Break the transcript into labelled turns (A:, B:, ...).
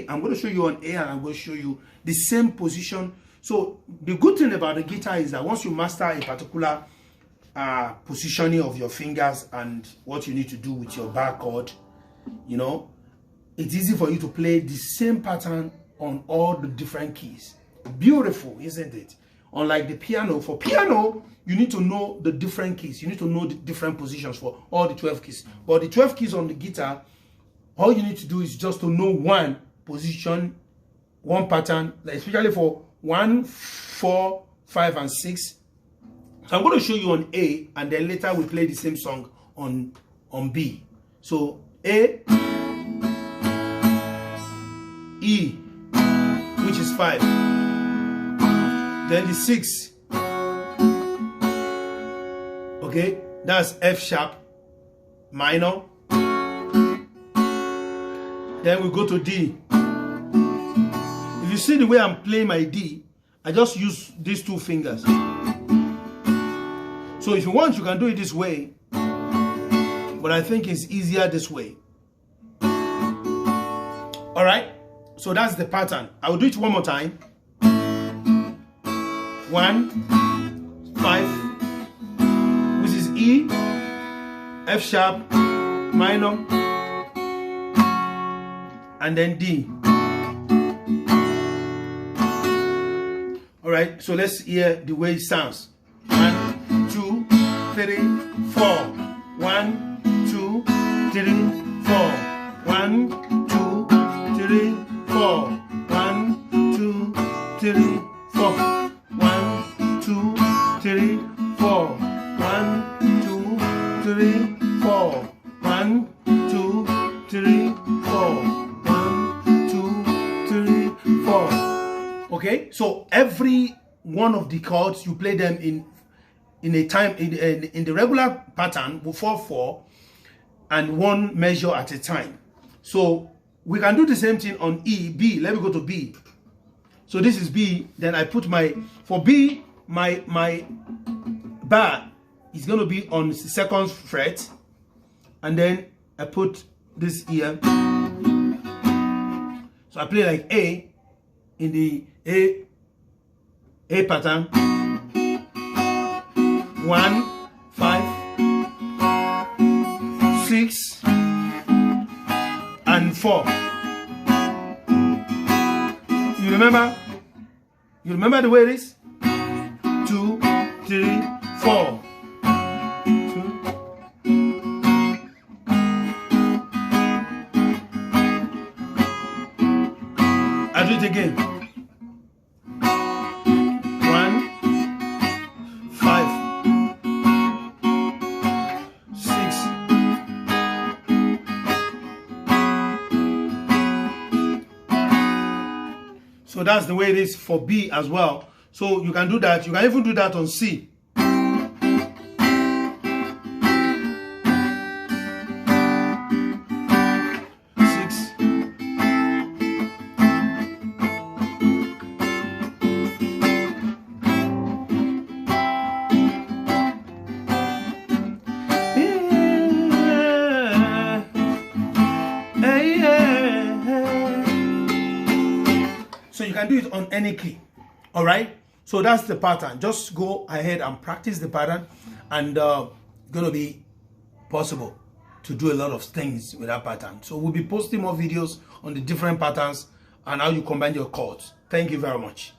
A: A. I'm going to show you on A, and I'm going to show you the same position. So the good thing about the guitar is that once you master a particular positioning of your fingers and what you need to do with your bar chord, you know, it's easy for you to play the same pattern on all the different keys. Beautiful, isn't it? Unlike the piano, for piano, you need to know the different keys. You need to know the different positions for all the 12 keys. But the 12 keys on the guitar, all you need to do is just to know one position, one pattern, especially for 1, 4, 5, and 6. So I'm going to show you on A, and then later we play the same song on B. So A, E, which is 5. Then the 6. Okay, that's F sharp minor. Then we go to D. If you see the way I'm playing my D, I just use these 2 fingers. So if you want, you can do it this way, but I think it's easier this way. All right, so that's the pattern. I will do it one more time. 1, 5, which is E, F sharp minor, and then D. All right, so let's hear the way it sounds. 1, 2, 3, 4. 1, 2, 3, 4. 1, 2, 3, 4. 1, 2, 3, 4. 1, 2, 3, 4. 1, 2, 3, 4. 1, 2, 3, 4. 1, 2, 3, 4. Okay, so every one of the chords you play them in a time in the regular pattern with 4/4 and one measure at a time. So we can do the same thing on E, B. Let me go to B. So this is B. Then I put for B, my bar is going to be on the 2nd fret, and then I put this here. So I play like A in the A pattern. 1, 5, 6, and 4. You remember? You remember the way it is? 2, 3, 4. 2. I'll do it again. 1, 5, 6. So that's the way it is for B as well. So you can do that. You can even do that on C. So you can do it on any key. All right, so that's the pattern. Just go ahead and practice the pattern, and it's gonna be possible to do a lot of things with that pattern. So we'll be posting more videos on the different patterns and how you combine your chords. Thank you very much.